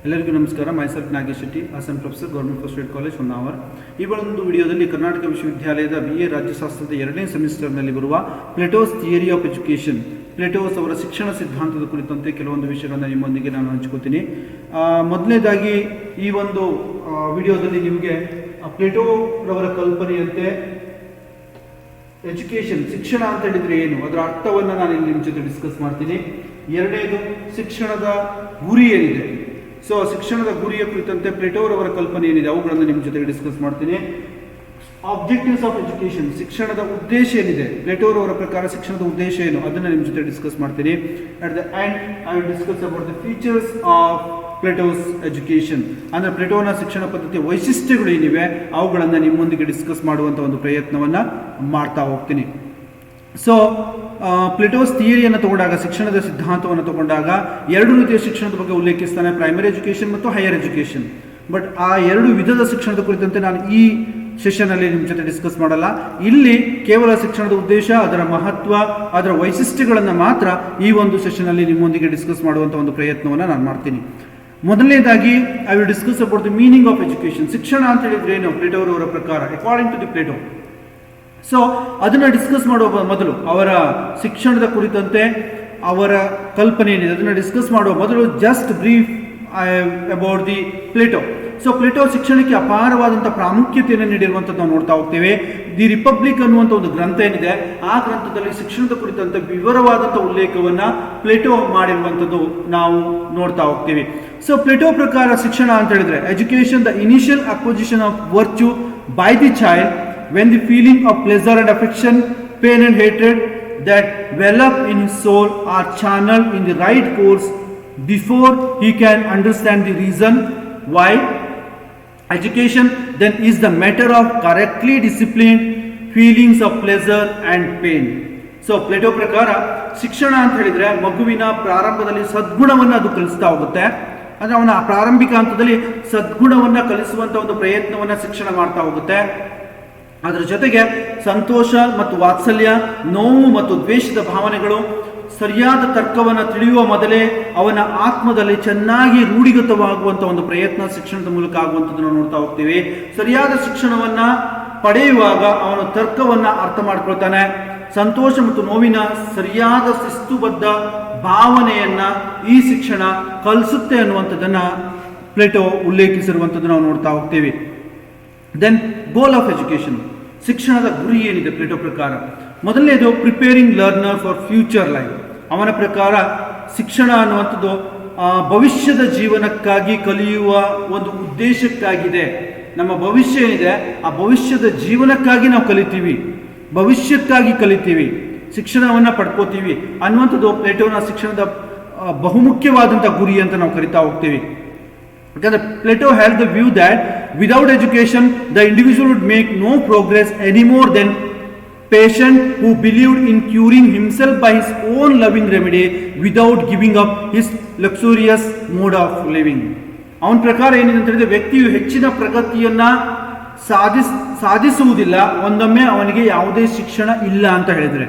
ಎಲ್ಲರಿಗೂ ನಮಸ್ಕಾರ. Myself Nagesh Shetty, Hassan professor, government first aid college, Honnavar. ಈ ಒಂದು ವಿಡಿಯೋದಲ್ಲಿ ಕರ್ನಾಟಕ ವಿಶ್ವವಿದ್ಯಾಲಯದ BA ರಾಜ್ಯಶಾಸ್ತ್ರದ 2ನೇ ಸೆಮಿಸ್ಟರ್ನಲ್ಲಿ ಬರುವ ಪ್ಲೇಟೋಸ್ ಥಿಯರಿ ಆಫ್ ಎಜುಕೇಷನ್, ಪ್ಲೇಟೋಸ್ ಅವರ ಶಿಕ್ಷಣ ಸಿದ್ಧಾಂತದ ಕುರಿತಂತೆ ಕೆಲವೊಂದು ವಿಷಯಗಳನ್ನು ನಿಮ್ಮೊಂದಿಗೆ ನಾನು ಹಂಚ್ಕೋತೀನಿ. ಮೊದಲನೇದಾಗಿ ಈ ಒಂದು ವಿಡಿಯೋದಲ್ಲಿ ನಿಮಗೆ ಪ್ಲೇಟೋರವರ ಕಲ್ಪನೆಯಂತೆ ಎಜುಕೇಷನ್, ಶಿಕ್ಷಣ ಅಂತ ಹೇಳಿದ್ರೆ ಏನು, ಅದರ ಅರ್ಥವನ್ನು ನಾನು ಇಲ್ಲಿ ನಿಮ್ಮ ಜೊತೆ ಡಿಸ್ಕಸ್ ಮಾಡ್ತೀನಿ. ಎರಡನೇದು, ಶಿಕ್ಷಣದ ಗುರಿ ಏನಿದೆ. ಸೊ ಶಿಕ್ಷಣದ ಗುರಿಯ ಕುರಿತಂತೆ ಪ್ಲೇಟೋರವರ ಕಲ್ಪನೆ ಏನಿದೆ ಅವುಗಳನ್ನು ನಿಮ್ಮ ಜೊತೆಗೆ ಡಿಸ್ಕಸ್ ಮಾಡ್ತೀನಿ. ಆಬ್ಜೆಕ್ಟಿವ್ಸ್ ಆಫ್ ಎಜುಕೇಷನ್, ಶಿಕ್ಷಣದ ಉದ್ದೇಶ ಏನಿದೆ, ಪ್ಲೇಟೋರವರ ಪ್ರಕಾರ ಶಿಕ್ಷಣದ ಉದ್ದೇಶ ಏನು ಅದನ್ನು ನಿಮ್ಮ ಜೊತೆ ಡಿಸ್ಕಸ್ ಮಾಡ್ತೀನಿ. At the end I will discuss about the features of Plato's education, ಅಂದರೆ ಪ್ಲೇಟೋನ ಶಿಕ್ಷಣ ಪದ್ಧತಿಯ ವೈಶಿಷ್ಟ್ಯಗಳು ಏನಿವೆ ಅವುಗಳನ್ನು ನಿಮ್ಮೊಂದಿಗೆ ಡಿಸ್ಕಸ್ ಮಾಡುವಂಥ ಒಂದು ಪ್ರಯತ್ನವನ್ನು ಮಾಡ್ತಾ ಹೋಗ್ತೀನಿ. ಸೊ ಪ್ಲೇಟೋಸ್ ಥಿಯರಿಯನ್ನು ತಗೊಂಡಾಗ, ಶಿಕ್ಷಣದ ಸಿದ್ಧಾಂತವನ್ನು ತಗೊಂಡಾಗ ಎರಡು ರೀತಿಯ ಶಿಕ್ಷಣದ ಬಗ್ಗೆ ಉಲ್ಲೇಖಿಸ್ತಾನೆ, ಪ್ರೈಮರಿ ಎಜುಕೇಷನ್ ಮತ್ತು ಹೈಯರ್ ಎಜುಕೇಷನ್. ಬಟ್ ಆ ಎರಡು ವಿಧದ ಶಿಕ್ಷಣದ ಕುರಿತಂತೆ ನಾನು ಈ ಸೆಷನ್ನಲ್ಲಿ ನಿಮ್ಮ ಜೊತೆ ಡಿಸ್ಕಸ್ ಮಾಡಲ್ಲ. ಇಲ್ಲಿ ಕೇವಲ ಶಿಕ್ಷಣದ ಉದ್ದೇಶ, ಅದರ ಮಹತ್ವ, ಅದರ ವೈಶಿಷ್ಟ್ಯಗಳನ್ನು ಮಾತ್ರ ಈ ಒಂದು ಸೆಷನ್ನಲ್ಲಿ ನಿಮ್ಮೊಂದಿಗೆ ಡಿಸ್ಕಸ್ ಮಾಡುವಂಥ ಒಂದು ಪ್ರಯತ್ನವನ್ನು ನಾನು ಮಾಡ್ತೀನಿ. ಮೊದಲನೇದಾಗಿ I will discuss about the meaning of education. ಶಿಕ್ಷಣ ಅಂತ ಹೇಳಿದ್ರೆ ಏನು ಪ್ಲೇಟೋರವರ ಪ್ರಕಾರ, according to the Plato. So ಅದನ್ನು ಡಿಸ್ಕಸ್ ಮಾಡುವ ಮೊದಲು, ಅವರ ಶಿಕ್ಷಣದ ಕುರಿತಂತೆ ಅವರ ಕಲ್ಪನೆ ಏನಿದೆ ಅದನ್ನು ಡಿಸ್ಕಸ್ ಮಾಡುವ ಮೊದಲು just brief about the Plato. So Plato ಶಿಕ್ಷಣಕ್ಕೆ ಅಪಾರವಾದಂಥ ಪ್ರಾಮುಖ್ಯತೆಯನ್ನು ನೀಡಿರುವಂಥದ್ದು ನಾವು ನೋಡ್ತಾ ಹೋಗ್ತೇವೆ. ದಿ ರಿಪಬ್ಲಿಕ್ ಅನ್ನುವಂಥ ಒಂದು ಗ್ರಂಥ ಏನಿದೆ ಆ ಗ್ರಂಥದಲ್ಲಿ ಶಿಕ್ಷಣದ ಕುರಿತಂತೆ ವಿವರವಾದಂಥ ಉಲ್ಲೇಖವನ್ನು ಪ್ಲೇಟೋ ಮಾಡಿರುವಂಥದ್ದು ನಾವು ನೋಡ್ತಾ ಹೋಗ್ತೀವಿ. ಸೊ ಪ್ಲೇಟೋ ಪ್ರಕಾರ ಶಿಕ್ಷಣ ಅಂತ ಹೇಳಿದ್ರೆ education, the initial acquisition of virtue by the child when the feeling of pleasure and affection, pain and hatred that well up in his soul are channeled in the right course before he can understand the reason why. Education then is the matter of correctly disciplined feelings of pleasure and pain. So Plato ಪ್ರಕಾರ ಶಿಕ್ಷಣ ಅಂತ ಹೇಳಿದ್ರೆ ಮಗುವಿನ ಪ್ರಾರಂಭದಲ್ಲಿ ಸದ್ಗುಣವನ್ನು ಅದು ಕಲಿಸ್ತಾ ಹೋಗುತ್ತೆ. ಅಂದರೆ ಅವನ ಪ್ರಾರಂಭಿಕ ಹಂತದಲ್ಲಿ ಸದ್ಗುಣವನ್ನು ಕಲಿಸುವಂಥ ಒಂದು ಪ್ರಯತ್ನವನ್ನು ಶಿಕ್ಷಣ ಮಾಡ್ತಾ ಹೋಗುತ್ತೆ. ಅದರ ಜೊತೆಗೆ ಸಂತೋಷ ಮತ್ತು ವಾತ್ಸಲ್ಯ, ನೋವು ಮತ್ತು ದ್ವೇಷದ ಭಾವನೆಗಳು, ಸರಿಯಾದ ತರ್ಕವನ್ನು ತಿಳಿಯುವ ಮೊದಲೇ ಅವನ ಆತ್ಮದಲ್ಲಿ ಚೆನ್ನಾಗಿ ರೂಢಿಗತವಾಗುವಂಥ ಒಂದು ಪ್ರಯತ್ನ ಶಿಕ್ಷಣದ ಮೂಲಕ ಆಗುವಂಥದ್ದನ್ನು ನೋಡ್ತಾ ಹೋಗ್ತೀವಿ. ಸರಿಯಾದ ಶಿಕ್ಷಣವನ್ನು ಪಡೆಯುವಾಗ ಅವನು ತರ್ಕವನ್ನು ಅರ್ಥ ಮಾಡ್ಕೊಳ್ತಾನೆ. ಸಂತೋಷ ಮತ್ತು ನೋವಿನ ಸರಿಯಾದ ಶಿಸ್ತುಬದ್ಧ ಭಾವನೆಯನ್ನು ಈ ಶಿಕ್ಷಣ ಕಲಿಸುತ್ತೆ ಅನ್ನುವಂಥದ್ದನ್ನು ಪ್ಲೇಟೋ ಉಲ್ಲೇಖಿಸಿರುವಂಥದ್ದು ನಾವು ನೋಡ್ತಾ ಹೋಗ್ತೀವಿ. ದೆನ್ ಗೋಲ್ ಆಫ್ ಎಜುಕೇಷನ್, ಶಿಕ್ಷಣದ ಗುರಿ ಏನಿದೆ ಪ್ಲೇಟೋ ಪ್ರಕಾರ. ಮೊದಲನೇದು preparing learner for future life. ಅವನ ಪ್ರಕಾರ ಶಿಕ್ಷಣ ಅನ್ನುವಂಥದ್ದು ಭವಿಷ್ಯದ ಜೀವನಕ್ಕಾಗಿ ಕಲಿಯುವ ಒಂದು ಉದ್ದೇಶಕ್ಕಾಗಿದೆ. ನಮ್ಮ ಭವಿಷ್ಯ ಏನಿದೆ ಆ ಭವಿಷ್ಯದ ಜೀವನಕ್ಕಾಗಿ ನಾವು ಕಲಿತೀವಿ, ಭವಿಷ್ಯಕ್ಕಾಗಿ ಕಲಿತೀವಿ, ಶಿಕ್ಷಣವನ್ನು ಪಡ್ಕೋತೀವಿ ಅನ್ನುವಂಥದ್ದು ಪ್ಲೇಟೋನ ಶಿಕ್ಷಣದ ಬಹುಮುಖ್ಯವಾದಂಥ ಗುರಿ ಅಂತ ನಾವು ಕರಿತಾ ಹೋಗ್ತೀವಿ. Because Plato held the view that without education the individual would make no progress any more than patient who believed in curing himself by his own loving remedy without giving up his luxurious mode of living. ಅವನ ಪ್ರಕಾರ ಏನಿದೆ ಅಂತ ಹೇಳಿದ್ರೆ ವ್ಯಕ್ತಿಯು ಹೆಚ್ಚಿನ ಪ್ರಗತಿಯನ್ನ ಸಾಧಿಸುವುದಿಲ್ಲ ಒಂದೊಮ್ಮೆ ಅವನಿಗೆ ಯಾವುದೇ ಶಿಕ್ಷಣ ಇಲ್ಲ ಅಂತ ಹೇಳಿದ್ರೆ.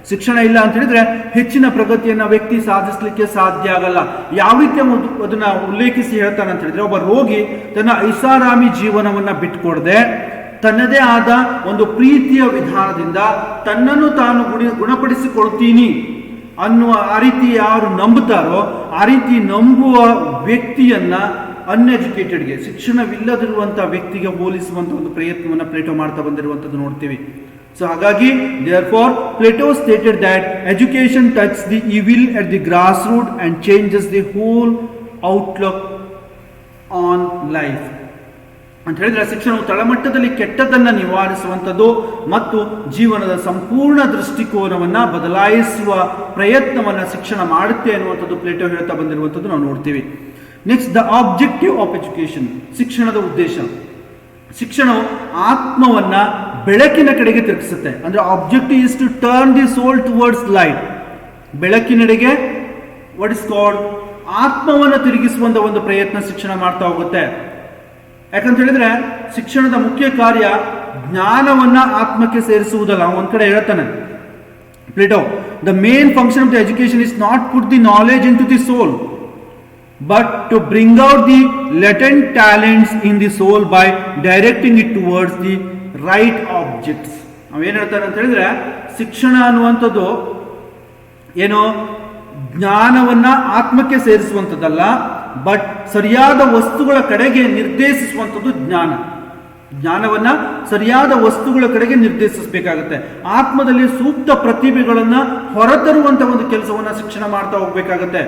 ಶಿಕ್ಷಣ ಇಲ್ಲ ಅಂತ ಹೇಳಿದ್ರೆ ಹೆಚ್ಚಿನ ಪ್ರಗತಿಯನ್ನು ವ್ಯಕ್ತಿ ಸಾಧಿಸಲಿಕ್ಕೆ ಸಾಧ್ಯ ಆಗಲ್ಲ. ಯಾವ ರೀತಿ ಅದನ್ನ ಉಲ್ಲೇಖಿಸಿ ಹೇಳ್ತಾನೆ ಅಂತ ಹೇಳಿದ್ರೆ, ಒಬ್ಬ ರೋಗಿ ತನ್ನ ಐಷಾರಾಮಿ ಜೀವನವನ್ನ ಬಿಟ್ಕೊಡದೆ ತನ್ನದೇ ಆದ ಒಂದು ಪ್ರೀತಿಯ ವಿಧಾನದಿಂದ ತನ್ನನ್ನು ತಾನು ಗುಣಪಡಿಸಿಕೊಳ್ತೀನಿ ಅನ್ನುವ ಆ ರೀತಿ ಯಾರು ನಂಬುತ್ತಾರೋ ಆ ರೀತಿ ನಂಬುವ ವ್ಯಕ್ತಿಯನ್ನ ಅನ್ಎಜುಕೇಟೆಡ್ಗೆ, ಶಿಕ್ಷಣವಿಲ್ಲದಿರುವಂತಹ ವ್ಯಕ್ತಿಗೆ ಹೋಲಿಸುವಂತ ಒಂದು ಪ್ರಯತ್ನವನ್ನು ಪ್ಲೇಟೋ ಮಾಡ್ತಾ ಬಂದಿರುವಂಥದ್ದು ನೋಡ್ತೀವಿ. So ಹಾಗಾಗಿ therefore Plato stated that education touches the evil at the grassroots and changes the whole outlook on life. ಅಂತ ಹೇಳಿದ್ರೆ ಶಿಕ್ಷಣವು ತಳಮಟ್ಟದಲ್ಲಿ ಕೆಟ್ಟದನ್ನು ನಿವಾರಿಸುವಂಥದ್ದು ಮತ್ತು ಜೀವನದ ಸಂಪೂರ್ಣ ದೃಷ್ಟಿಕೋನವನ್ನು ಬದಲಾಯಿಸುವ ಪ್ರಯತ್ನವನ್ನು ಶಿಕ್ಷಣ ಮಾಡುತ್ತೆ ಅನ್ನುವಂಥದ್ದು ಪ್ಲೇಟೋ ಹೇಳ್ತಾ ಬಂದಿರುವಂಥದ್ದು ನಾವು ನೋಡ್ತೀವಿ. Next, the objective of education, ಶಿಕ್ಷಣದ ಉದ್ದೇಶ. ಶಿಕ್ಷಣವು ಆತ್ಮವನ್ನ ಬೆಳಕಿನ ಕಡೆಗೆ ತಿರುಗಿಸುತ್ತೆ. ಅಂದ್ರೆ objective is to turn the soul towards light. ಬೆಳಕಿನೆಡೆಗೆ ವಾಟ್ ಇಸ್ ಕಾಲ್ಡ್ ಆತ್ಮವನ್ನು ತಿರುಗಿಸುವಂತ ಒಂದು ಪ್ರಯತ್ನ ಶಿಕ್ಷಣ ಮಾಡ್ತಾ ಹೋಗುತ್ತೆ. ಯಾಕಂತ ಹೇಳಿದ್ರೆ ಶಿಕ್ಷಣದ ಮುಖ್ಯ ಕಾರ್ಯ ಜ್ಞಾನವನ್ನ ಆತ್ಮಕ್ಕೆ ಸೇರಿಸುವುದಲ್ಲ. ಒಂದ್ ಕಡೆ ಹೇಳ್ತಾನೆ Plato, the main function of the education is not put the knowledge into the soul but to bring out the latent talents in the soul by directing it towards the right objects. ನಾವೇನು ಹೇಳ್ತಾರೆ ಅಂತ ಹೇಳಿದ್ರೆ, ಶಿಕ್ಷಣ ಅನ್ನುವಂಥದ್ದು ಏನೋ ಜ್ಞಾನವನ್ನ ಆತ್ಮಕ್ಕೆ ಸೇರಿಸುವಂಥದ್ದಲ್ಲ, but ಸರಿಯಾದ ವಸ್ತುಗಳ ಕಡೆಗೆ ನಿರ್ದೇಶಿಸುವಂಥದ್ದು ಜ್ಞಾನ. ಜ್ಞಾನವನ್ನ ಸರಿಯಾದ ವಸ್ತುಗಳ ಕಡೆಗೆ ನಿರ್ದೇಶಿಸಬೇಕಾಗುತ್ತೆ. ಆತ್ಮದಲ್ಲಿ ಸೂಕ್ತ ಪ್ರತಿಭೆಗಳನ್ನ ಹೊರತರುವಂತ ಒಂದು ಕೆಲಸವನ್ನ ಶಿಕ್ಷಣ ಮಾಡ್ತಾ ಹೋಗ್ಬೇಕಾಗತ್ತೆ.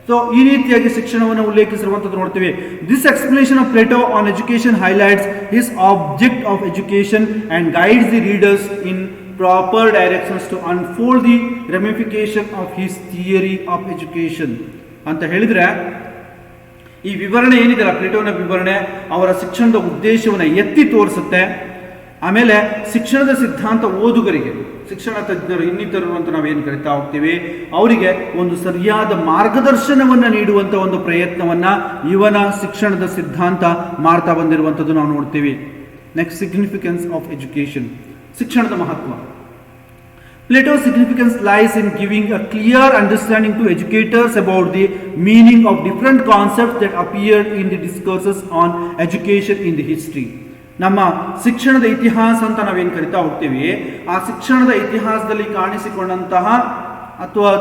ಸೊ ಈ ರೀತಿಯಾಗಿ ಶಿಕ್ಷಣವನ್ನು ಉಲ್ಲೇಖಿಸಿರುವಂಥದ್ದು ನೋಡ್ತೀವಿ. This explanation of Plato on education highlights his object of education and guides the readers in proper directions to unfold the ramification of his theory of education ಅಂತ ಹೇಳಿದ್ರೆ, ಈ ವಿವರಣೆ ಏನಿದೆಯಲ್ಲ, ಪ್ಲೇಟೋನ ವಿವರಣೆ ಅವರ ಶಿಕ್ಷಣದ ಉದ್ದೇಶವನ್ನು ಎತ್ತಿ ತೋರಿಸುತ್ತೆ. ಆಮೇಲೆ ಶಿಕ್ಷಣದ ಸಿದ್ಧಾಂತ ಓದುಗರಿಗೆ, ಶಿಕ್ಷಣ ತಜ್ಞರು, ಇನ್ನಿತರರು ಅಂತ ನಾವೇನು ಕರಿತಾ ಹೋಗ್ತೀವಿ, ಅವರಿಗೆ ಒಂದು ಸರಿಯಾದ ಮಾರ್ಗದರ್ಶನವನ್ನು ನೀಡುವಂಥ ಒಂದು ಪ್ರಯತ್ನವನ್ನ ಇವನ ಶಿಕ್ಷಣದ ಸಿದ್ಧಾಂತ ಮಾಡ್ತಾ ಬಂದಿರುವಂಥದ್ದು ನಾವು ನೋಡ್ತೀವಿ. ನೆಕ್ಸ್ಟ್, ಸಿಗ್ನಿಫಿಕೆನ್ಸ್ ಆಫ್ ಎಜುಕೇಶನ್, ಶಿಕ್ಷಣದ ಮಹತ್ವ. Plato's significance lies in giving a clear understanding to educators about the meaning of different concepts that appeared in the discourses on education in the history. ನಮ್ಮ ಶಿಕ್ಷಣದ ಇತಿಹಾಸ ಅಂತ ನಾವೇನು ಕರಿತಾ ಹೋಗ್ತೀವಿ, ಆ ಶಿಕ್ಷಣದ ಇತಿಹಾಸದಲ್ಲಿ ಕಾಣಿಸಿಕೊಂಡಂತಹ ಅಥವಾ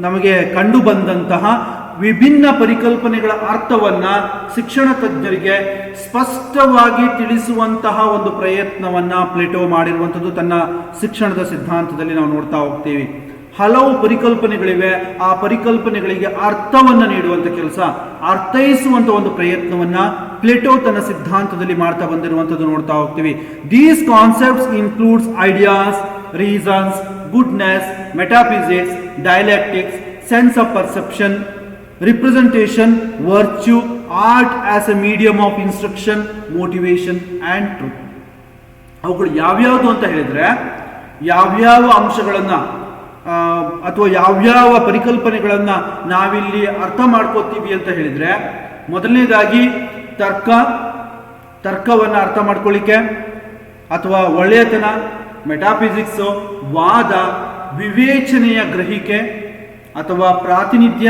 ನಮಗೆ ಕಂಡು ಬಂದಂತಹ ವಿಭಿನ್ನ ಪರಿಕಲ್ಪನೆಗಳ ಅರ್ಥವನ್ನ ಶಿಕ್ಷಣ ತಜ್ಞರಿಗೆ ಸ್ಪಷ್ಟವಾಗಿ ತಿಳಿಸುವಂತಹ ಒಂದು ಪ್ರಯತ್ನವನ್ನ ಪ್ಲೇಟೋ ಮಾಡಿರುವಂಥದ್ದು ತನ್ನ ಶಿಕ್ಷಣದ ಸಿದ್ಧಾಂತದಲ್ಲಿ ನಾವು ನೋಡ್ತಾ ಹೋಗ್ತೀವಿ. ಹಲವು ಪರಿಕಲ್ಪನೆಗಳಿವೆ, ಆ ಪರಿಕಲ್ಪನೆಗಳಿಗೆ ಅರ್ಥವನ್ನ ನೀಡುವಂಥ ಕೆಲಸ, ಅರ್ಥೈಸುವಂತ ಒಂದು ಪ್ರಯತ್ನವನ್ನ ಪ್ಲೇಟೋ ತನ್ನ ಸಿದ್ಧಾಂತದಲ್ಲಿ ಮಾಡ್ತಾ ಬಂದಿರುವಂಥದ್ದು ನೋಡ್ತಾ ಹೋಗ್ತೀವಿ. These concepts includes ideas, reasons, goodness, metaphysics, dialectics, sense of perception, representation, virtue, art as a medium of instruction, motivation and truth. ಅವುಗಳು ಯಾವ್ಯಾವುದು ಅಂತ ಹೇಳಿದ್ರೆ, ಯಾವ್ಯಾವ ಅಂಶಗಳನ್ನ ಅಥವಾ ಯಾವ್ಯಾವ ಪರಿಕಲ್ಪನೆಗಳನ್ನ ನಾವಿಲ್ಲಿ ಅರ್ಥ ಮಾಡ್ಕೋತೀವಿ ಅಂತ ಹೇಳಿದ್ರೆ, ಮೊದಲನೇದಾಗಿ ತರ್ಕವನ್ನ ಅರ್ಥ ಮಾಡ್ಕೊಳ್ಳಿಕ್ಕೆ, ಅಥವಾ ಒಳ್ಳೆಯತನ, ಮೆಟಾಫಿಸಿಕ್ಸ್, ವಾದ, ವಿವೇಚನೆಯ ಗ್ರಹಿಕೆ ಅಥವಾ ಪ್ರಾತಿನಿಧ್ಯ,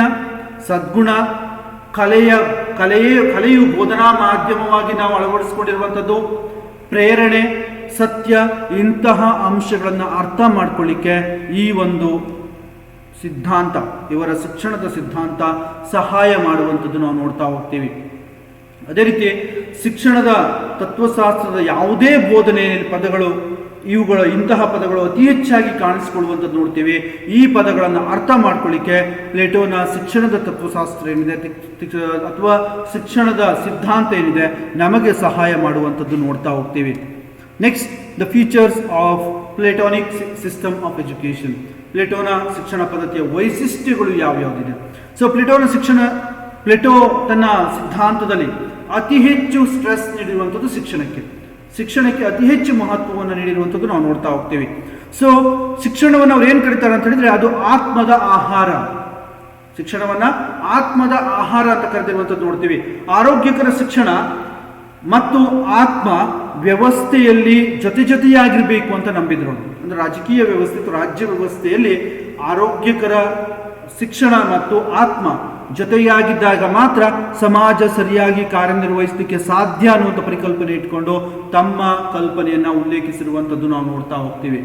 ಸದ್ಗುಣ, ಕಲೆಯು ಬೋಧನಾ ಮಾಧ್ಯಮವಾಗಿ ನಾವು ಅಳವಡಿಸಿಕೊಂಡಿರುವಂಥದ್ದು, ಪ್ರೇರಣೆ, ಸತ್ಯ, ಇಂತಹ ಅಂಶಗಳನ್ನು ಅರ್ಥ ಮಾಡ್ಕೊಳ್ಳಿಕ್ಕೆ ಈ ಒಂದು ಸಿದ್ಧಾಂತ, ಇವರ ಶಿಕ್ಷಣದ ಸಿದ್ಧಾಂತ ಸಹಾಯ ಮಾಡುವಂಥದ್ದು ನಾವು ನೋಡ್ತಾ ಹೋಗ್ತೀವಿ. ಅದೇ ರೀತಿ ಶಿಕ್ಷಣದ ತತ್ವಶಾಸ್ತ್ರದ ಯಾವುದೇ ಬೋಧನೆ ಪದಗಳು, ಇಂತಹ ಪದಗಳು ಅತಿ ಹೆಚ್ಚಾಗಿ ಕಾಣಿಸಿಕೊಳ್ಳುವಂಥದ್ದು ನೋಡ್ತೀವಿ. ಈ ಪದಗಳನ್ನು ಅರ್ಥ ಮಾಡ್ಕೊಳ್ಳಿಕ್ಕೆ ಪ್ಲೇಟೋನ ಶಿಕ್ಷಣದ ತತ್ವಶಾಸ್ತ್ರ ಏನಿದೆ ಅಥವಾ ಶಿಕ್ಷಣದ ಸಿದ್ಧಾಂತ ಏನಿದೆ ನಮಗೆ ಸಹಾಯ ಮಾಡುವಂಥದ್ದು ನೋಡ್ತಾ ಹೋಗ್ತೀವಿ. Next, the features of platonic system of education. ಪ್ಲೇಟೋನ ಶಿಕ್ಷಣ ಪದ್ಧತಿಯ ವೈಶಿಷ್ಟ್ಯಗಳು ಯಾವ್ಯಾವುದಿದೆ? ಸೊ ಪ್ಲೇಟೋ ತನ್ನ ಸಿದ್ಧಾಂತದಲ್ಲಿ ಅತಿ ಹೆಚ್ಚು ಸ್ಟ್ರೆಸ್ ನೀಡಿರುವಂಥದ್ದು ಶಿಕ್ಷಣಕ್ಕೆ ಅತಿ ಹೆಚ್ಚು ಮಹತ್ವವನ್ನು ನೀಡಿರುವಂಥದ್ದು ನಾವು ನೋಡ್ತಾ ಹೋಗ್ತೀವಿ. ಸೊ ಶಿಕ್ಷಣವನ್ನು ಅವ್ರು ಏನು ಕರೀತಾರೆ ಅಂತ ಹೇಳಿದ್ರೆ, ಅದು ಆತ್ಮದ ಆಹಾರ. ಶಿಕ್ಷಣವನ್ನ ಆತ್ಮದ ಆಹಾರ ಅಂತ ಕರೆದಿರುವಂಥದ್ದು ನೋಡ್ತೀವಿ. ಆರೋಗ್ಯಕರ ಶಿಕ್ಷಣ ಮತ್ತು ಆತ್ಮ ವ್ಯವಸ್ಥೆಯಲ್ಲಿ ಜೊತೆಯಾಗಿರ್ಬೇಕು ಅಂತ ನಂಬಿದ್ರು. ಅಂದ್ರೆ ರಾಜಕೀಯ ವ್ಯವಸ್ಥೆ, ರಾಜ್ಯ ವ್ಯವಸ್ಥೆಯಲ್ಲಿ ಆರೋಗ್ಯಕರ ಶಿಕ್ಷಣ ಮತ್ತು ಆತ್ಮ ಜೊತೆಯಾಗಿದ್ದಾಗ ಮಾತ್ರ ಸಮಾಜ ಸರಿಯಾಗಿ ಕಾರ್ಯನಿರ್ವಹಿಸಲಿಕ್ಕೆ ಸಾಧ್ಯ ಅನ್ನುವಂಥ ಪರಿಕಲ್ಪನೆ ಇಟ್ಕೊಂಡು ತಮ್ಮ ಕಲ್ಪನೆಯನ್ನ ಉಲ್ಲೇಖಿಸಿರುವಂಥದ್ದು ನಾವು ನೋಡ್ತಾ ಹೋಗ್ತೀವಿ.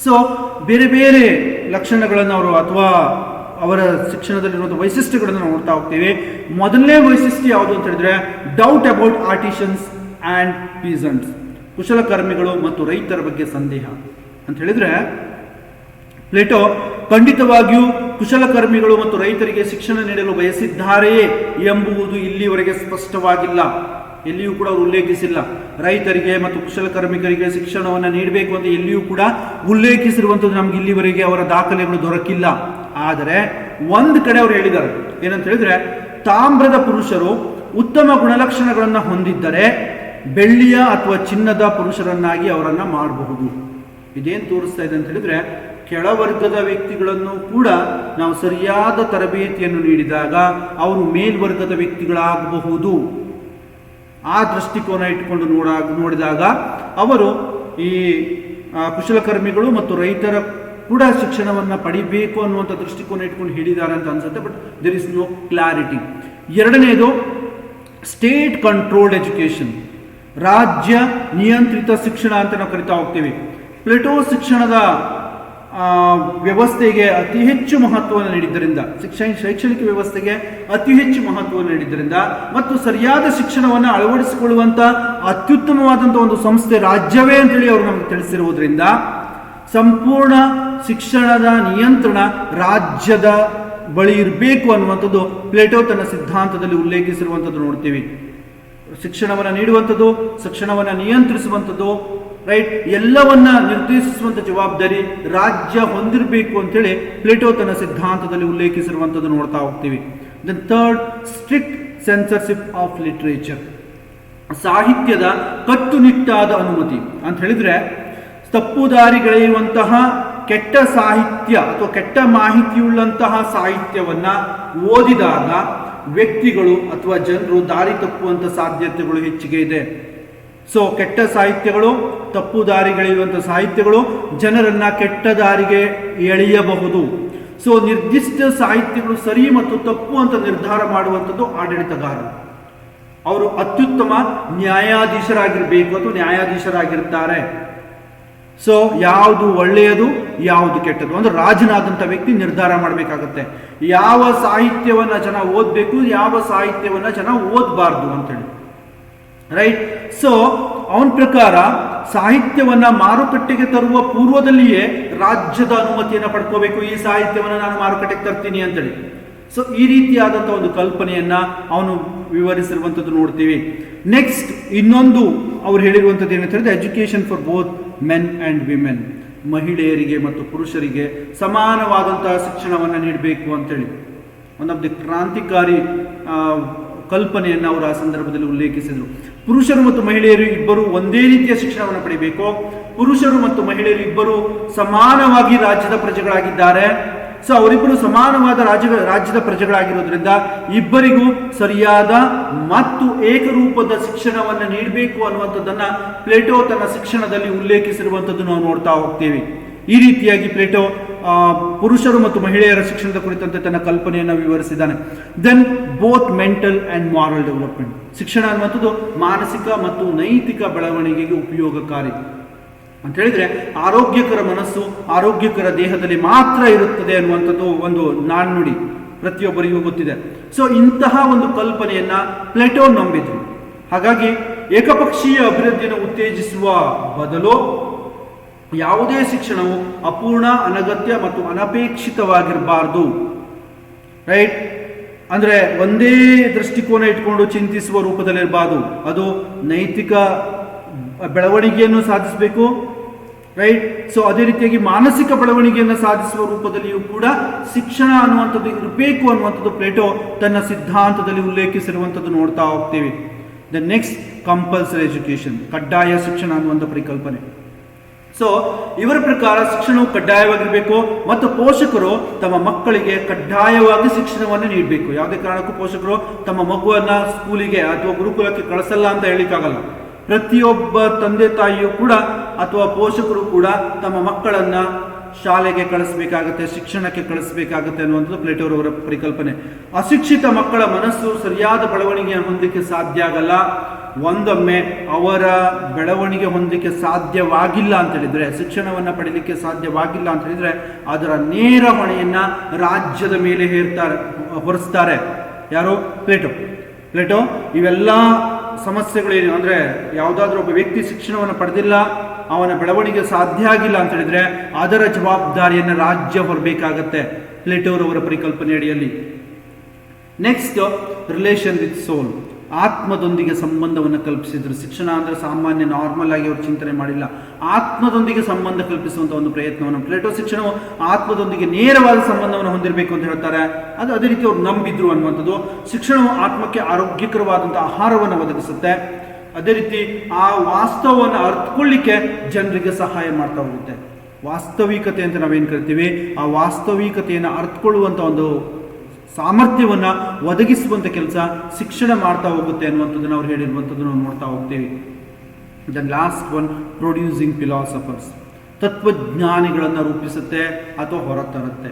ಸೊ ಬೇರೆ ಬೇರೆ ಲಕ್ಷಣಗಳನ್ನು ಅವರು ಅಥವಾ ಅವರ ಶಿಕ್ಷಣದಲ್ಲಿರುವಂಥ ವೈಶಿಷ್ಟ್ಯಗಳನ್ನು ನಾವು ನೋಡ್ತಾ ಹೋಗ್ತೀವಿ. ಮೊದಲನೇ ವೈಶಿಷ್ಟ್ಯ ಯಾವುದು ಅಂತ ಹೇಳಿದ್ರೆ, ಡೌಟ್ ಅಬೌಟ್ ಆರ್ಟಿಷನ್ಸ್ ಆ್ಯಂಡ್ ಪೀಸಂಟ್ಸ್, ಕುಶಲಕರ್ಮಿಗಳು ಮತ್ತು ರೈತರ ಬಗ್ಗೆ ಸಂದೇಹ ಅಂತ ಹೇಳಿದ್ರೆ, ಪ್ಲೇಟೋ ಖಂಡಿತವಾಗಿಯೂ ಕುಶಲಕರ್ಮಿಗಳು ಮತ್ತು ರೈತರಿಗೆ ಶಿಕ್ಷಣ ನೀಡಲು ಬಯಸಿದ್ದಾರೆಯೇ ಎಂಬುದು ಇಲ್ಲಿವರೆಗೆ ಸ್ಪಷ್ಟವಾಗಿಲ್ಲ, ಎಲ್ಲಿಯೂ ಕೂಡ ಅವರು ಉಲ್ಲೇಖಿಸಿಲ್ಲ. ರೈತರಿಗೆ ಮತ್ತು ಕುಶಲಕರ್ಮಿಕರಿಗೆ ಶಿಕ್ಷಣವನ್ನು ನೀಡಬೇಕು ಅಂತ ಎಲ್ಲಿಯೂ ಕೂಡ ಉಲ್ಲೇಖಿಸಿರುವಂಥದ್ದು ನಮ್ಗೆ ಇಲ್ಲಿವರೆಗೆ ಅವರ ದಾಖಲೆಗಳು ದೊರಕಿಲ್ಲ. ಆದರೆ ಒಂದು ಕಡೆ ಅವರು ಹೇಳಿದ್ದಾರೆ, ಏನಂತ ಹೇಳಿದ್ರೆ, ತಾಮ್ರದ ಪುರುಷರು ಉತ್ತಮ ಗುಣಲಕ್ಷಣಗಳನ್ನು ಹೊಂದಿದ್ದರೆ ಬೆಳ್ಳಿಯ ಅಥವಾ ಚಿನ್ನದ ಪುರುಷರನ್ನಾಗಿ ಅವರನ್ನ ಮಾಡಬಹುದು. ಇದೇನು ತೋರಿಸ್ತಾ ಇದೆ ಅಂತ ಹೇಳಿದ್ರೆ, ಕೆಳವರ್ಗದ ವ್ಯಕ್ತಿಗಳನ್ನು ಕೂಡ ನಾವು ಸರಿಯಾದ ತರಬೇತಿಯನ್ನು ನೀಡಿದಾಗ ಅವರು ಮೇಲ್ವರ್ಗದ ವ್ಯಕ್ತಿಗಳಾಗಬಹುದು. ಆ ದೃಷ್ಟಿಕೋನ ಇಟ್ಟುಕೊಂಡು ನೋಡಿದಾಗ ಅವರು ಈ ಕುಶಲಕರ್ಮಿಗಳು ಮತ್ತು ರೈತರ ಕೂಡ ಶಿಕ್ಷಣವನ್ನು ಪಡಿಬೇಕು ಅನ್ನುವಂಥ ದೃಷ್ಟಿಕೋನ ಇಟ್ಕೊಂಡು ಹೇಳಿದ್ದಾರೆ ಅಂತ ಅನ್ಸುತ್ತೆ, but there is no clarity. ಎರಡನೇದು ಸ್ಟೇಟ್ ಕಂಟ್ರೋಲ್ಡ್ ಎಜುಕೇಶನ್, ರಾಜ್ಯ ನಿಯಂತ್ರಿತ ಶಿಕ್ಷಣ ಅಂತ ನಾವು ಕರಿತಾ ಹೋಗ್ತೀವಿ. ಪ್ಲೇಟೋ ಶಿಕ್ಷಣದ ವ್ಯವಸ್ಥೆಗೆ ಅತಿ ಹೆಚ್ಚು ಮಹತ್ವವನ್ನು ನೀಡಿದ್ದರಿಂದ, ಶೈಕ್ಷಣಿಕ ವ್ಯವಸ್ಥೆಗೆ ಅತಿ ಹೆಚ್ಚು ಮಹತ್ವವನ್ನು ನೀಡಿದ್ದರಿಂದ ಮತ್ತು ಸರಿಯಾದ ಶಿಕ್ಷಣವನ್ನು ಅಳವಡಿಸಿಕೊಳ್ಳುವಂಥ ಅತ್ಯುತ್ತಮವಾದಂಥ ಒಂದು ಸಂಸ್ಥೆ ರಾಜ್ಯವೇ ಅಂತೇಳಿ ಅವರು ನಮಗೆ ತಿಳಿಸಿರುವುದರಿಂದ ಸಂಪೂರ್ಣ ಶಿಕ್ಷಣದ ನಿಯಂತ್ರಣ ರಾಜ್ಯದ ಬಳಿ ಇರಬೇಕು ಅನ್ನುವಂಥದ್ದು ಪ್ಲೇಟೋ ತನ್ನ ಸಿದ್ಧಾಂತದಲ್ಲಿ ಉಲ್ಲೇಖಿಸಿರುವಂಥದ್ದು ನೋಡ್ತೀವಿ. ಶಿಕ್ಷಣವನ್ನು ನೀಡುವಂಥದ್ದು, ಶಿಕ್ಷಣವನ್ನು ನಿಯಂತ್ರಿಸುವಂಥದ್ದು, ರೈಟ್, ಎಲ್ಲವನ್ನ ನಿರ್ದೇಶಿಸುವಂಥ ಜವಾಬ್ದಾರಿ ರಾಜ್ಯ ಹೊಂದಿರಬೇಕು ಅಂತೇಳಿ ಪ್ಲೇಟೋ ತನ್ನ ಸಿದ್ಧಾಂತದಲ್ಲಿ ಉಲ್ಲೇಖಿಸಿರುವಂಥದ್ದು ನೋಡ್ತಾ ಹೋಗ್ತೀವಿ. Then third, strict censorship of literature, ಸಾಹಿತ್ಯದ ಕಟ್ಟುನಿಟ್ಟಾದ ಅನುಮತಿ ಅಂತ ಹೇಳಿದ್ರೆ ತಪ್ಪುದಾರಿಗಳೆಯುವಂತಹ ಕೆಟ್ಟ ಸಾಹಿತ್ಯ ಅಥವಾ ಕೆಟ್ಟ ಮಾಹಿತಿಯುಳ್ಳಂತಹ ಸಾಹಿತ್ಯವನ್ನ ಓದಿದಾಗ ವ್ಯಕ್ತಿಗಳು ಅಥವಾ ಜನರು ದಾರಿ ತಪ್ಪುವಂಥ ಸಾಧ್ಯತೆಗಳು ಹೆಚ್ಚಿಗೆ ಇದೆ. ಸೊ ಕೆಟ್ಟ ಸಾಹಿತ್ಯಗಳು, ತಪ್ಪು ದಾರಿಗಳೆಯುವಂಥ ಸಾಹಿತ್ಯಗಳು ಜನರನ್ನ ಕೆಟ್ಟ ದಾರಿಗೆ ಎಳೆಯಬಹುದು. ಸೊ ನಿರ್ದಿಷ್ಟ ಸಾಹಿತ್ಯಗಳು ಸರಿ ಮತ್ತು ತಪ್ಪು ಅಂತ ನಿರ್ಧಾರ ಮಾಡುವಂಥದ್ದು ಆಡಳಿತಗಾರರು. ಅವರು ಅತ್ಯುತ್ತಮ ನ್ಯಾಯಾಧೀಶರಾಗಿರ್ಬೇಕು ಅಥವಾ ನ್ಯಾಯಾಧೀಶರಾಗಿರ್ತಾರೆ. ಸೊ ಯಾವುದು ಒಳ್ಳೆಯದು, ಯಾವುದು ಕೆಟ್ಟದ್ದು ಅಂದ್ರೆ ರಾಜನಾದಂಥ ವ್ಯಕ್ತಿ ನಿರ್ಧಾರ ಮಾಡಬೇಕಾಗತ್ತೆ. ಯಾವ ಸಾಹಿತ್ಯವನ್ನ ಜನ ಓದಬೇಕು, ಯಾವ ಸಾಹಿತ್ಯವನ್ನ ಜನ ಓದಬಾರ್ದು ಅಂತೇಳಿ, ರೈಟ್. ಸೊ ಅವನ ಪ್ರಕಾರ ಸಾಹಿತ್ಯವನ್ನ ಮಾರುಕಟ್ಟೆಗೆ ತರುವ ಪೂರ್ವದಲ್ಲಿಯೇ ರಾಜ್ಯದ ಅನುಮತಿಯನ್ನು ಪಡ್ಕೋಬೇಕು. ಈ ಸಾಹಿತ್ಯವನ್ನು ನಾನು ಮಾರುಕಟ್ಟೆಗೆ ತರ್ತೀನಿ ಅಂತೇಳಿ. ಸೊ ಈ ರೀತಿಯಾದಂಥ ಒಂದು ಕಲ್ಪನೆಯನ್ನ ಅವನು ವಿವರಿಸಿರುವಂಥದ್ದು ನೋಡ್ತೀವಿ. ನೆಕ್ಸ್ಟ್ ಇನ್ನೊಂದು ಅವ್ರು ಹೇಳಿರುವಂಥದ್ದು ಏನಂತ ಹೇಳಿದ್ರೆ education for both men and women, ಮಹಿಳೆಯರಿಗೆ ಮತ್ತು ಪುರುಷರಿಗೆ ಸಮಾನವಾದಂತಹ ಶಿಕ್ಷಣವನ್ನು ನೀಡಬೇಕು ಅಂತೇಳಿ ಒನ್ ಆಫ್ ದಿ ಕ್ರಾಂತಿಕಾರಿ ಕಲ್ಪನೆಯನ್ನು ಅವರು ಆ ಸಂದರ್ಭದಲ್ಲಿ ಉಲ್ಲೇಖಿಸಿದರು. ಪುರುಷರು ಮತ್ತು ಮಹಿಳೆಯರು ಇಬ್ಬರು ಒಂದೇ ರೀತಿಯ ಶಿಕ್ಷಣವನ್ನು ಪಡೆಯಬೇಕು. ಪುರುಷರು ಮತ್ತು ಮಹಿಳೆಯರು ಇಬ್ಬರು ಸಮಾನವಾಗಿ ರಾಜ್ಯದ ಪ್ರಜೆಗಳಾಗಿದ್ದಾರೆ. ಸೊ ಅವರಿಬ್ಬರು ಸಮಾನವಾದ ರಾಜ್ಯದ ಪ್ರಜೆಗಳಾಗಿರೋದ್ರಿಂದ ಇಬ್ಬರಿಗೂ ಸರಿಯಾದ ಮತ್ತು ಏಕರೂಪದ ಶಿಕ್ಷಣವನ್ನು ನೀಡಬೇಕು ಅನ್ನುವಂಥದ್ದನ್ನ ಪ್ಲೇಟೋ ತನ್ನ ಶಿಕ್ಷಣದಲ್ಲಿ ಉಲ್ಲೇಖಿಸಿರುವಂಥದ್ದು ನಾವು ನೋಡ್ತಾ ಹೋಗ್ತೀವಿ. ಈ ರೀತಿಯಾಗಿ ಪ್ಲೇಟೋ ಪುರುಷರು ಮತ್ತು ಮಹಿಳೆಯರ ಶಿಕ್ಷಣದ ಕುರಿತಂತೆ ತನ್ನ ಕಲ್ಪನೆಯನ್ನು ವಿವರಿಸಿದ್ದಾನೆ. Then both mental and moral development, ಶಿಕ್ಷಣ ಅನ್ನುವಂಥದ್ದು ಮಾನಸಿಕ ಮತ್ತು ನೈತಿಕ ಬೆಳವಣಿಗೆಗೆ ಉಪಯೋಗಕಾರಿ ಅಂತ ಹೇಳಿದ್ರೆ ಆರೋಗ್ಯಕರ ಮನಸ್ಸು ಆರೋಗ್ಯಕರ ದೇಹದಲ್ಲಿ ಮಾತ್ರ ಇರುತ್ತದೆ ಅನ್ನುವಂಥದ್ದು ಒಂದು ನಾಣ್ಣುಡಿ ಪ್ರತಿಯೊಬ್ಬರಿಗೂ ಗೊತ್ತಿದೆ. ಸೊ ಇಂತಹ ಒಂದು ಕಲ್ಪನೆಯನ್ನ ಪ್ಲೇಟೋ ನಂಬಿದ್ರು. ಹಾಗಾಗಿ ಏಕಪಕ್ಷೀಯ ಅಭಿವೃದ್ಧಿಯನ್ನು ಉತ್ತೇಜಿಸುವ ಬದಲು ಯಾವುದೇ ಶಿಕ್ಷಣವು ಅಪೂರ್ಣ, ಅನಗತ್ಯ ಮತ್ತು ಅನಪೇಕ್ಷಿತವಾಗಿರಬಾರ್ದು, ರೈಟ್. ಅಂದ್ರೆ ಒಂದೇ ದೃಷ್ಟಿಕೋನ ಇಟ್ಕೊಂಡು ಚಿಂತಿಸುವ ರೂಪದಲ್ಲಿರಬಾರ್ದು. ಅದು ನೈತಿಕ ಬೆಳವಣಿಗೆಯನ್ನು ಸಾಧಿಸಬೇಕು, ರೈಟ್. ಸೊ ಅದೇ ರೀತಿಯಾಗಿ ಮಾನಸಿಕ ಬೆಳವಣಿಗೆಯನ್ನು ಸಾಧಿಸುವ ರೂಪದಲ್ಲಿಯೂ ಕೂಡ ಶಿಕ್ಷಣ ಅನ್ನುವಂಥದ್ದು ಇರಬೇಕು ಅನ್ನುವಂಥದ್ದು ಪ್ಲೇಟೋ ತನ್ನ ಸಿದ್ಧಾಂತದಲ್ಲಿ ಉಲ್ಲೇಖಿಸಿರುವಂಥದ್ದು ನೋಡ್ತಾ ಹೋಗ್ತೀವಿ. ದ ನೆಕ್ಸ್ಟ್, ಕಂಪಲ್ಸರಿ ಎಜುಕೇಶನ್, ಕಡ್ಡಾಯ ಶಿಕ್ಷಣ ಅನ್ನುವಂಥ ಪರಿಕಲ್ಪನೆ. ಸೊ ಇವರ ಪ್ರಕಾರ ಶಿಕ್ಷಣವು ಕಡ್ಡಾಯವಾಗಿರಬೇಕು ಮತ್ತು ಪೋಷಕರು ತಮ್ಮ ಮಕ್ಕಳಿಗೆ ಕಡ್ಡಾಯವಾಗಿ ಶಿಕ್ಷಣವನ್ನು ನೀಡಬೇಕು. ಯಾವುದೇ ಕಾರಣಕ್ಕೂ ಪೋಷಕರು ತಮ್ಮ ಮಗುವನ್ನ ಸ್ಕೂಲಿಗೆ ಅಥವಾ ಗುರುಕುಲಕ್ಕೆ ಕಳಿಸಲ್ಲ ಅಂತ ಹೇಳಿಕ್ಕಾಗಲ್ಲ. ಪ್ರತಿಯೊಬ್ಬ ತಂದೆ ತಾಯಿಯೂ ಕೂಡ ಅಥವಾ ಪೋಷಕರು ಕೂಡ ತಮ್ಮ ಮಕ್ಕಳನ್ನ ಶಾಲೆಗೆ ಕಳಿಸ್ಬೇಕಾಗತ್ತೆ, ಶಿಕ್ಷಣಕ್ಕೆ ಕಳಿಸ್ಬೇಕಾಗತ್ತೆ ಅನ್ನುವಂಥದ್ದು ಪ್ಲೇಟೋರವರ ಪರಿಕಲ್ಪನೆ. ಅಶಿಕ್ಷಿತ ಮಕ್ಕಳ ಮನಸ್ಸು ಸರಿಯಾದ ಬೆಳವಣಿಗೆಯನ್ನು ಹೊಂದಲಿಕ್ಕೆ ಸಾಧ್ಯ ಆಗಲ್ಲ. ಒಂದೊಮ್ಮೆ ಅವರ ಬೆಳವಣಿಗೆ ಹೊಂದಲಿಕ್ಕೆ ಸಾಧ್ಯವಾಗಿಲ್ಲ ಅಂತ ಹೇಳಿದ್ರೆ, ಶಿಕ್ಷಣವನ್ನು ಪಡೀಲಿಕ್ಕೆ ಸಾಧ್ಯವಾಗಿಲ್ಲ ಅಂತ ಹೇಳಿದ್ರೆ ಅದರ ನೇರ ಹೊಣೆಯನ್ನ ರಾಜ್ಯದ ಮೇಲೆ ಹೊರಿಸ್ತಾರೆ. ಯಾರು? ಪ್ಲೇಟೋ ಇವೆಲ್ಲ ಸಮಸ್ಯೆಗಳೇನು ಅಂದ್ರೆ ಯಾವುದಾದ್ರೂ ಒಬ್ಬ ವ್ಯಕ್ತಿ ಶಿಕ್ಷಣವನ್ನು ಪಡೆದಿಲ್ಲ, ಅವನ ಬೆಳವಣಿಗೆ ಸಾಧ್ಯ ಆಗಿಲ್ಲ ಅಂತ ಹೇಳಿದ್ರೆ ಅದರ ಜವಾಬ್ದಾರಿಯನ್ನು ರಾಜ್ಯ ಹೊರಬೇಕಾಗತ್ತೆ ಪ್ಲೇಟೋರವರ ಪರಿಕಲ್ಪನೆ ಅಡಿಯಲ್ಲಿ. ನೆಕ್ಸ್ಟ್, ರಿಲೇಷನ್ ವಿತ್ ಸೋಲ್, ಆತ್ಮದೊಂದಿಗೆ ಸಂಬಂಧವನ್ನು ಕಲ್ಪಿಸಿದ್ರು. ಶಿಕ್ಷಣ ಅಂದರೆ ಸಾಮಾನ್ಯ ನಾರ್ಮಲ್ ಆಗಿ ಅವರು ಚಿಂತನೆ ಮಾಡಿಲ್ಲ. ಆತ್ಮದೊಂದಿಗೆ ಸಂಬಂಧ ಕಲ್ಪಿಸುವಂಥ ಒಂದು ಪ್ರಯತ್ನವನ್ನು ಪ್ಲೇಟೋ ಶಿಕ್ಷಣವು ಆತ್ಮದೊಂದಿಗೆ ನೇರವಾದ ಸಂಬಂಧವನ್ನು ಹೊಂದಿರಬೇಕು ಅಂತ ಹೇಳ್ತಾರೆ. ಅದು ಅದೇ ರೀತಿ ಅವರು ನಂಬಿದ್ರು ಅನ್ನುವಂಥದ್ದು. ಶಿಕ್ಷಣವು ಆತ್ಮಕ್ಕೆ ಆರೋಗ್ಯಕರವಾದಂಥ ಆಹಾರವನ್ನು ಒದಗಿಸುತ್ತೆ. ಅದೇ ರೀತಿ ಆ ವಾಸ್ತವವನ್ನು ಅರ್ಥಕೊಳ್ಳಿಕ್ಕೆ ಜನರಿಗೆ ಸಹಾಯ ಮಾಡ್ತಾ ಹೋಗುತ್ತೆ. ವಾಸ್ತವಿಕತೆ ಅಂತ ನಾವೇನು ಕರಿತೀವಿ, ಆ ವಾಸ್ತವಿಕತೆಯನ್ನು ಅರ್ಥಕೊಳ್ಳುವಂಥ ಒಂದು ಸಾಮರ್ಥ್ಯವನ್ನು ಒದಗಿಸುವಂಥ ಕೆಲಸ ಶಿಕ್ಷಣ ಮಾಡ್ತಾ ಹೋಗುತ್ತೆ ಅನ್ನುವಂಥದ್ದನ್ನು ಅವ್ರು ಹೇಳಿರುವಂಥದ್ದು ನಾವು ನೋಡ್ತಾ ಹೋಗ್ತೀವಿ. The last one, producing philosophers, ತತ್ವಜ್ಞಾನಿಗಳನ್ನು ರೂಪಿಸುತ್ತೆ ಅಥವಾ ಹೊರತರುತ್ತೆ.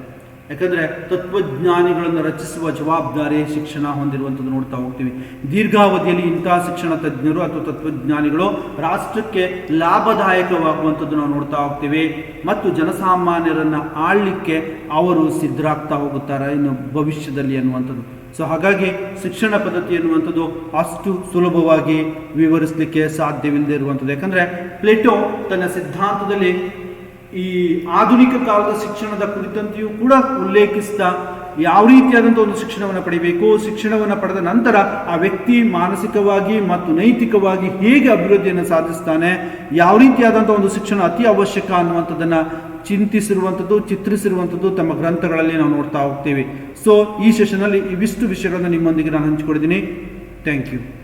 ಯಾಕಂದರೆ ತತ್ವಜ್ಞಾನಿಗಳನ್ನು ರಚಿಸುವ ಜವಾಬ್ದಾರಿ ಶಿಕ್ಷಣ ಹೊಂದಿರುವಂಥದ್ದು ನೋಡ್ತಾ ಹೋಗ್ತೀವಿ. ದೀರ್ಘಾವಧಿಯಲ್ಲಿ ಇಂತಹ ಶಿಕ್ಷಣ ತಜ್ಞರು ಅಥವಾ ತತ್ವಜ್ಞಾನಿಗಳು ರಾಷ್ಟ್ರಕ್ಕೆ ಲಾಭದಾಯಕವಾಗುವಂಥದ್ದು ನಾವು ನೋಡ್ತಾ ಹೋಗ್ತೀವಿ ಮತ್ತು ಜನಸಾಮಾನ್ಯರನ್ನು ಆಳಲಿಕ್ಕೆ ಅವರು ಸಿದ್ಧರಾಗ್ತಾ ಹೋಗುತ್ತಾರೆ ಇನ್ನು ಭವಿಷ್ಯದಲ್ಲಿ ಅನ್ನುವಂಥದ್ದು. ಸೊ ಹಾಗಾಗಿ ಶಿಕ್ಷಣ ಪದ್ಧತಿ ಎನ್ನುವಂಥದ್ದು ಅಷ್ಟು ಸುಲಭವಾಗಿ ವಿವರಿಸಲಿಕ್ಕೆ ಸಾಧ್ಯವಿಲ್ಲದೆ ಇರುವಂಥದ್ದು. ಯಾಕಂದರೆ ಪ್ಲೇಟೋ ತನ್ನ ಸಿದ್ಧಾಂತದಲ್ಲಿ ಈ ಆಧುನಿಕ ಕಾಲದ ಶಿಕ್ಷಣದ ಕುರಿತಂತೆಯೂ ಕೂಡ ಉಲ್ಲೇಖಿಸ್ತಾ ಯಾವ ರೀತಿಯಾದಂಥ ಒಂದು ಶಿಕ್ಷಣವನ್ನು ಪಡಿಬೇಕು, ಶಿಕ್ಷಣವನ್ನು ಪಡೆದ ನಂತರ ಆ ವ್ಯಕ್ತಿ ಮಾನಸಿಕವಾಗಿ ಮತ್ತು ನೈತಿಕವಾಗಿ ಹೇಗೆ ಅಭಿವೃದ್ಧಿಯನ್ನು ಸಾಧಿಸ್ತಾನೆ, ಯಾವ ರೀತಿಯಾದಂಥ ಒಂದು ಶಿಕ್ಷಣ ಅತಿ ಅವಶ್ಯಕ ಅನ್ನುವಂಥದ್ದನ್ನು ಚಿಂತಿಸಿರುವಂಥದ್ದು, ಚಿತ್ರಿಸಿರುವಂಥದ್ದು ತಮ್ಮ ಗ್ರಂಥಗಳಲ್ಲಿ ನಾವು ನೋಡ್ತಾ ಹೋಗ್ತೀವಿ. ಸೊ ಈ ಸೆಷನಲ್ಲಿ ಇವಿಷ್ಟು ವಿಷಯಗಳನ್ನು ನಿಮ್ಮೊಂದಿಗೆ ನಾನು ಹಂಚಿಕೊಂಡಿದ್ದೀನಿ. Thank you.